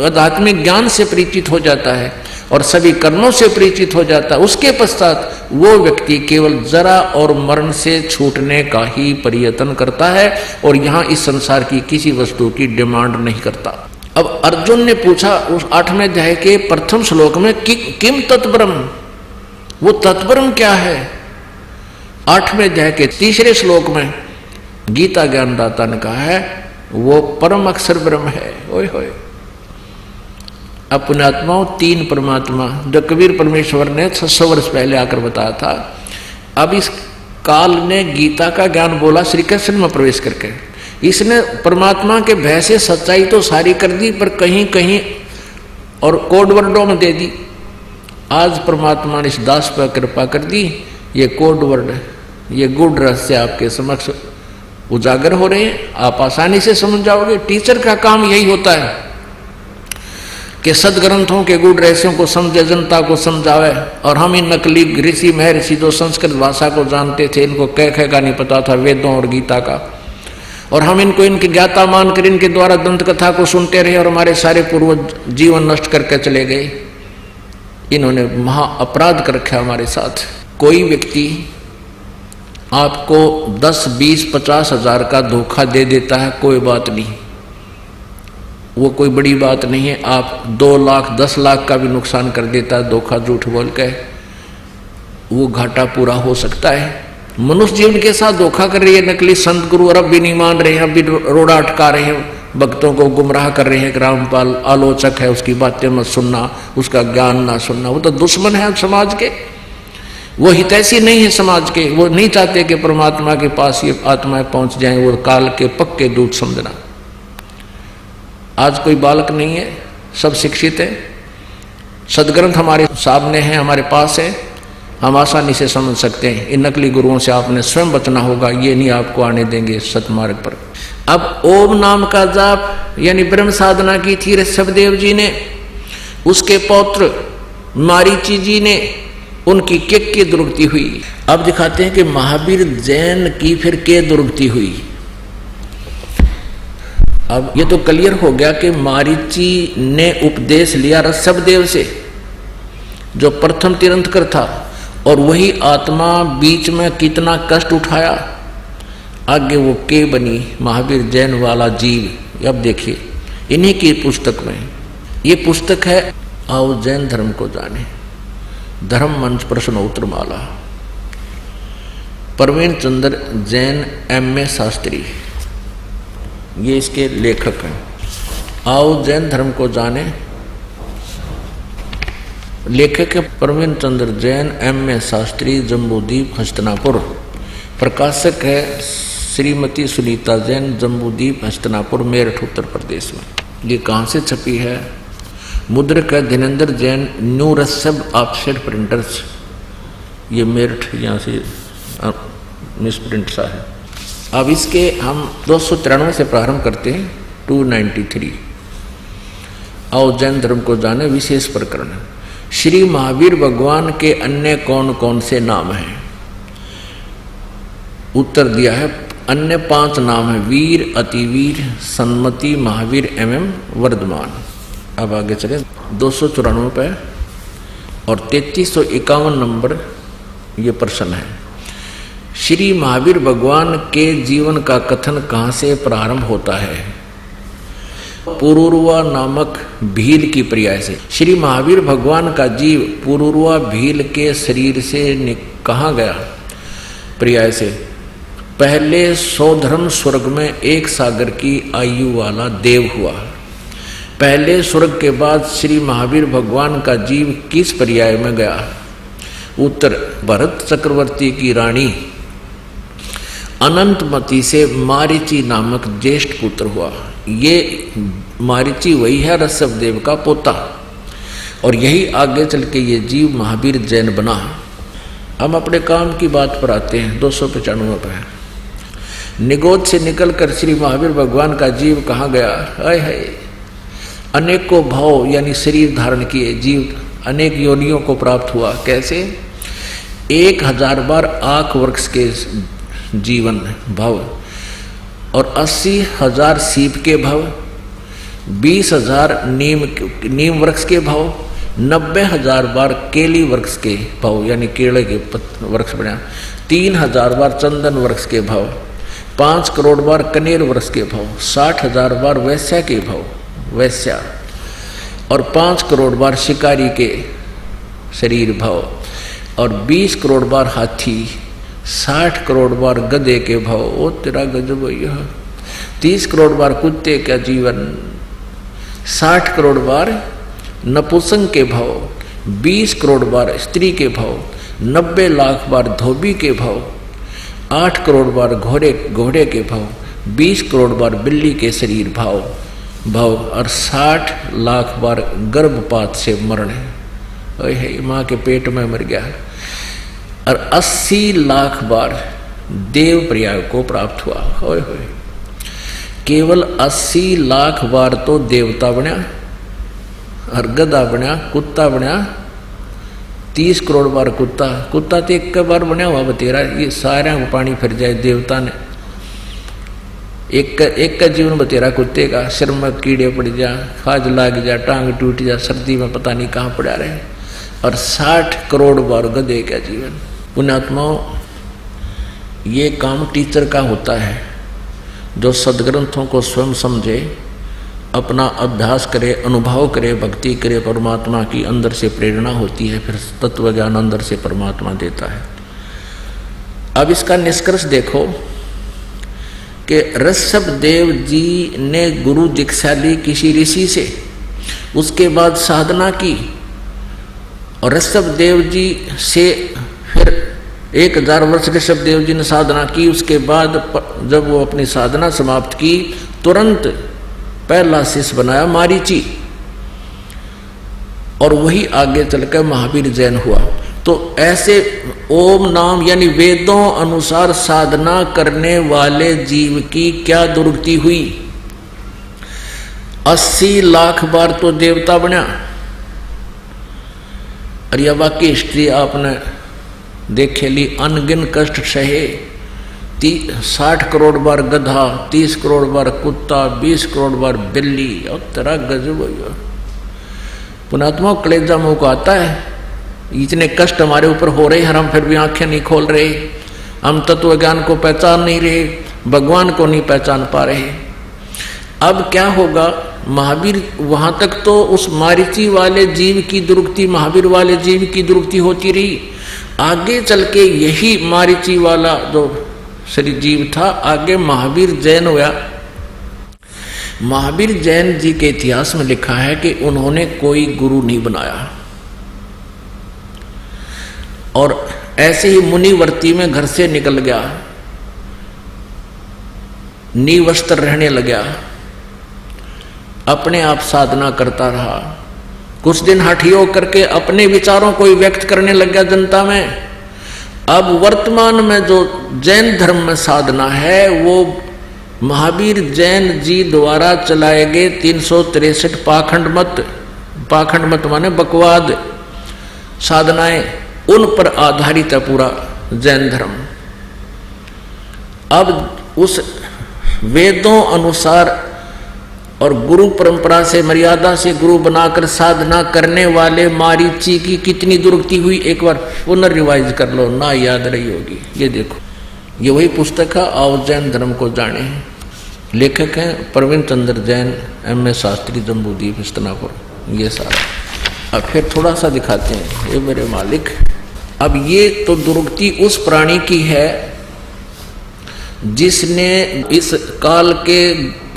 आध्यात्मिक ज्ञान से परिचित हो जाता है, और सभी कर्मों से परिचित हो जाता है, उसके पश्चात वो व्यक्ति केवल जरा और मरण से छूटने का ही प्रयत्न करता है और यहाँ इस संसार की किसी वस्तु की डिमांड नहीं करता। अब अर्जुन ने पूछा उस 8वें अध्याय के प्रथम श्लोक में किम तत्ब्रह्म, वो तत्ब्रह्म क्या है? 8वें अध्याय के तीसरे श्लोक में गीता ज्ञानदाता ने कहा है वो परम अक्षर ब्रह्म है। ओए होए, अपने आत्माओं 3 परमात्मा जो कबीर परमेश्वर ने 600 वर्ष पहले आकर बताया था, अब इस काल ने गीता का ज्ञान बोला श्री कृष्ण में प्रवेश करके। इसने परमात्मा के भय से सच्चाई तो सारी कर दी पर कहीं कहीं और कोड वर्डों में दे दी। आज परमात्मा ने इस दास पर कृपा कर दी, ये कोड वर्ड, ये गुड रहस्य आपके समक्ष उजागर हो रहे हैं, आप आसानी से समझ जाओगे। टीचर का काम यही होता है कि सदग्रंथों के गुड रहस्यों को समझे, जनता को समझावे। और हम इन नकली ऋषि महर्षि जो संस्कृत भाषा को जानते थे, इनको कह का नहीं पता था वेदों और गीता का, और हम इनको इनकी ज्ञाता मानकर इनके द्वारा दंत कथा को सुनते रहे और हमारे सारे पूर्वज जीवन नष्ट करके चले गए। इन्होंने महा अपराध कर रखा हमारे साथ। कोई व्यक्ति आपको 10, 20, 50 हजार का धोखा दे देता है, कोई बात नहीं, वो कोई बड़ी बात नहीं है। आप 2 लाख 10 लाख का भी नुकसान कर देता है धोखा झूठ बोल के, वो घाटा पूरा हो सकता है। मनुष्य जीवन के साथ धोखा कर रही है नकली संत गुरु, और अब भी नहीं मान रहे हैं, अब भी रोड़ा अटका रहे हैं, भक्तों को गुमराह कर रहे हैं। रामपाल आलोचक है, उसकी बातें मत सुनना, उसका ज्ञान ना सुनना, वो तो दुश्मन है समाज के, वो हितैषी नहीं है समाज के। वो नहीं चाहते कि परमात्मा के पास ये आत्माएं पहुंच जाएं, वो काल के पक्के दूत समझना। आज कोई बालक नहीं है, सब शिक्षित है, सदग्रंथ हमारे सामने हैं, हमारे पास है, हम आसानी से समझ सकते हैं। इन नकली गुरुओं से आपने स्वयं बचना होगा, ये नहीं आपको आने देंगे सतमार्ग पर। अब ओम नाम का जाप यानी ब्रह्म साधना की थी ऋषभदेव जी ने, उसके पौत्र मारीची जी ने, उनकी के दुर्गति हुई। अब दिखाते हैं कि महावीर जैन की फिर के दुर्गति हुई। अब ये तो क्लियर हो गया कि मारीची ने उपदेश लिया ऋषभदेव से, जो प्रथम तीर्थंकर था, और वही आत्मा बीच में कितना कष्ट उठाया, आगे वो के बनी महावीर जैन वाला जीव। अब देखिए इन्हीं की पुस्तक में, ये पुस्तक है आओ जैन धर्म को जाने, धर्म मंच प्रश्नोत्तर माला, प्रवीण चंद्र जैन M.A. शास्त्री, ये इसके लेखक हैं। आओ जैन धर्म को जाने, लेखक है प्रवीण चंद्र जैन M.A. शास्त्री, जम्बूद्वीप हस्तिनापुर। प्रकाशक है श्रीमती सुनीता जैन, जम्बूद्वीप हस्तिनापुर, मेरठ उत्तर प्रदेश में। ये कहाँ से छपी है? मुद्रक है Dhirendra Jain, new Rishabh offset printers, ये मेरठ, यहाँ से मिस प्रिंट सा है। अब इसके हम 293 से प्रारंभ करते हैं, 293। आओ जैन धर्म को जाने, विशेष प्रकरण। श्री महावीर भगवान के अन्य कौन कौन से नाम हैं? उत्तर दिया है अन्य 5 नाम है, वीर, अतिवीर, सन्मति, महावीर एवं वर्धमान। अब आगे चले 294 पे और 3351 नंबर ये प्रश्न है। श्री महावीर भगवान के जीवन का कथन कहाँ से प्रारंभ होता है? पुरुरवा नामक भील की पर्याय से। श्री महावीर भगवान का जीव पुरुरवा भील के शरीर से कहाँ गया? पर्याय से। पहले सौधर्म स्वर्ग में 1 सागर की आयु वाला देव हुआ। पहले स्वर्ग के बाद श्री महावीर भगवान का जीव किस पर्याय में गया? उत्तर, भरत चक्रवर्ती की रानी अनंतमती से मारीची नामक ज्येष्ठ पुत्र हुआ। ये मारीची वही है ऋषभदेव का पोता, और यही आगे चल के ये जीव महावीर जैन बना। हम अपने काम की बात पर आते हैं। 295 पर निगोद से निकलकर श्री महावीर भगवान का जीव कहाँ गया? हाय हाय, अनेकों भाव यानी शरीर धारण किए जीव अनेक योनियों को प्राप्त हुआ। कैसे? 1000 बार आँख वृक्ष के जीवन भव, और 80,000 सीप के भव, 20,000 नीम वृक्ष के भव, 90,000 बार केली वृक्ष के भाव यानी केले के वृक्ष बना, 3,000 बार चंदन वृक्ष के भाव, 5 करोड़ बार कनेर वृक्ष के भाव, 60,000 बार वैश्या के भाव वैश्या, और 5 करोड़ बार शिकारी के शरीर भाव, और 20 करोड़ बार हाथी, 60 करोड़ बार गधे के भाव। ओ तेरा गजब भैया। 30 करोड़ बार कुत्ते का जीवन, 60 करोड़ बार नपुंसक के भाव, 20 करोड़ बार स्त्री के भाव, 90 लाख बार धोबी के भाव, 8 करोड़ बार घोड़े के भाव, 20 करोड़ बार बिल्ली के शरीर भाव, और 60 लाख बार गर्भपात से मरण है, माँ के पेट में मर गया, और 80 लाख बार देव प्रयाग को प्राप्त हुआ। होय होय, केवल 80 लाख बार तो देवता बना, और गधा बना, कुत्ता बना, 30 करोड़ बार कुत्ता तो एक बार बना हुआ बतेरा। ये सारा पानी फिर जाए देवता ने, एक का जीवन बतेरा कुत्ते का, सिर में कीड़े पड़ जा, खाज लाग जा, टांग टूट जा, सर्दी में पता नहीं कहाँ पड़ा रहे, और 60 करोड़ बार गधे का जीवन। पुण्यात्माओं, ये काम टीचर का होता है, जो सदग्रंथों को स्वयं समझे, अपना अभ्यास करे, अनुभव करे, भक्ति करे, परमात्मा की अंदर से प्रेरणा होती है, फिर तत्व ज्ञान अंदर से परमात्मा देता है। अब इसका निष्कर्ष देखो कि ऋषभ देव जी ने गुरु दीक्षा ली किसी ऋषि से, उसके बाद साधना की, और ऋषभ देव जी से फिर 1000 वर्ष ऋषभ देव जी ने साधना की। उसके बाद जब वो अपनी साधना समाप्त की, तुरंत पहला शिष्य बनाया मारीची, और वही आगे चलकर महावीर जैन हुआ। तो ऐसे ओम नाम यानी वेदों अनुसार साधना करने वाले जीव की क्या दुर्गति हुई। 80 लाख बार तो देवता बना, और यह वाकई हिस्ट्री आपने देखे ली, अनगिन कष्ट सहे। 60 करोड़ बार गधा, 30 करोड़ बार कुत्ता, 20 करोड़ बार बिल्ली, और तेरा गजब हुआ। पुणात्मा कलेजा मुंह को आता है, इतने कष्ट हमारे ऊपर हो रहे हैं, हम फिर भी आंखें नहीं खोल रहे, हम तत्व ज्ञान को पहचान नहीं रहे, भगवान को नहीं पहचान पा रहे। अब क्या होगा, महावीर वहां तक तो उस मारीची वाले जीव की दुर्गति, महावीर वाले जीव की दुर्गति होती रही। आगे चल के यही मारीची वाला जो शरीर जीव था, आगे महावीर जैन हुआ। महावीर जैन जी के इतिहास में लिखा है कि उन्होंने कोई गुरु नहीं बनाया, और ऐसे ही मुनिवर्ती में घर से निकल गया, निवस्त्र रहने लगा, अपने आप साधना करता रहा। कुछ दिन हठी होकर के अपने विचारों को व्यक्त करने लग गया जनता में। अब वर्तमान में जो जैन धर्म में साधना है, वो महावीर जैन जी द्वारा चलाए गए 363 पाखंड मत माने बकवाद साधनाएं, उन पर आधारित है पूरा जैन धर्म। अब उस वेदों अनुसार और गुरु परंपरा से, मर्यादा से गुरु बनाकर साधना करने वाले मारीची की कितनी दुर्गति हुई, एक बार पुनर्रिवाइज कर लो, ना याद रही होगी। ये देखो, ये वही पुस्तक है, आओ जैन धर्म को जाने। लेखक हैं प्रवीण चंद्र जैन, M.A. शास्त्री, जम्बूद्वीप, हस्तिनापुर। ये सारा अब फिर थोड़ा सा दिखाते हैं, ये मेरे मालिक। अब ये तो दुर्गति उस प्राणी की है जिसने इस काल के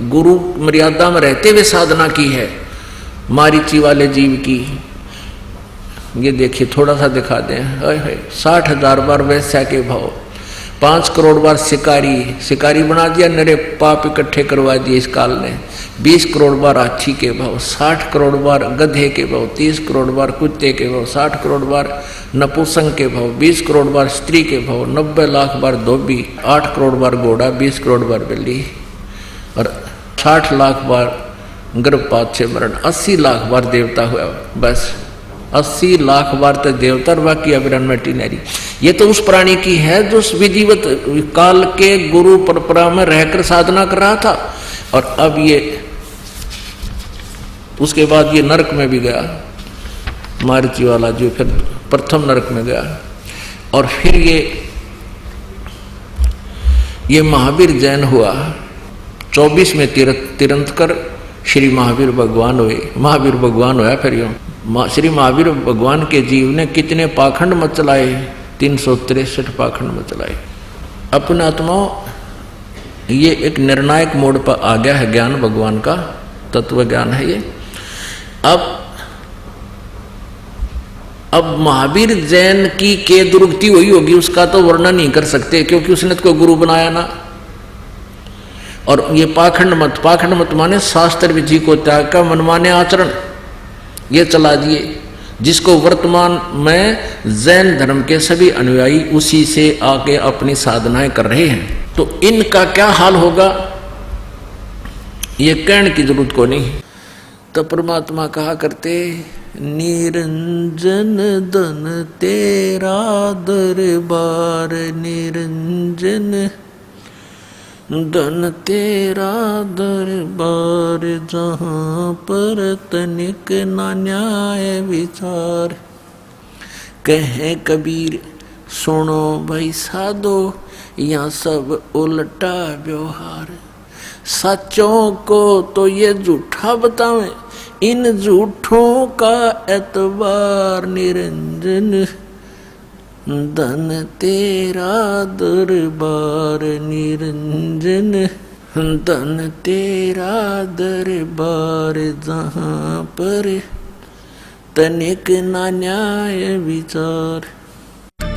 गुरु मर्यादा में रहते हुए साधना की है, मारीची वाले जीव की। ये देखिए, थोड़ा सा दिखा दें। 60,000 बार वैश्या के भाव, 5 करोड़ बार शिकारी बना दिया, नरे पाप इकट्ठे करवा दिए इस काल ने। 20 करोड़ बार हाथी के भाव, 60 करोड़ बार गधे के भाव, 30 करोड़ बार कुत्ते के भाव, 60 करोड़ बार नपुंसक के भाव, 20 करोड़ बार स्त्री के भाव, 90 लाख बार धोबी, 8 करोड़ बार घोड़ा, 20 करोड़ बार बिल्ली, और 60 लाख बार गर्भपात से मरण। 80 लाख बार देवता हुआ, बस 80 लाख बार तक देवता, और बाकी अविरन मेटिनरी। ये तो उस प्राणी की है जो विधिवत काल के गुरु परंपरा में रहकर साधना कर रहा था, और अब ये उसके बाद ये नरक में भी गया। मारुति वाला जो फिर प्रथम नरक में गया। और फिर ये महावीर जैन हुआ। 24 में तीर्थंकर श्री महावीर भगवान हुए। महावीर भगवान हुआ फिर यूं श्री महावीर भगवान के जीव ने कितने पाखंड मत चलाए, 363 पाखंड मत चलाए। अपने आत्माओं, ये एक निर्णायक मोड़ पर आ गया है ज्ञान, भगवान का तत्व ज्ञान है ये। अब महावीर जैन की के दुर्गति हुई होगी, उसका तो वर्णन नहीं कर सकते, क्योंकि उसने तो गुरु बनाया ना। और ये पाखंड मत माने शास्त्र विधि को त्याग का मनमाने आचरण, ये चला दिए, जिसको वर्तमान में जैन धर्म के सभी अनुयायी उसी से आके अपनी साधनाएं कर रहे हैं। तो इनका क्या हाल होगा ये कहने की जरूरत को नहीं। तो परमात्मा कहा करते, निरंजन धन तेरा दरबार, निरंजन धन तेरा दरबार, जहाँ पर तनिक ना न्याय विचार। कहे कबीर सुनो भाई साधो, यहाँ सब उल्टा व्यवहार। सच्चों को तो ये झूठा बतावें, इन झूठों का एतबार। निरंजन धन तेरा दरबार, निरंजन धन तेरा दरबार, जहाँ पर तनिक ना न्याय विचार।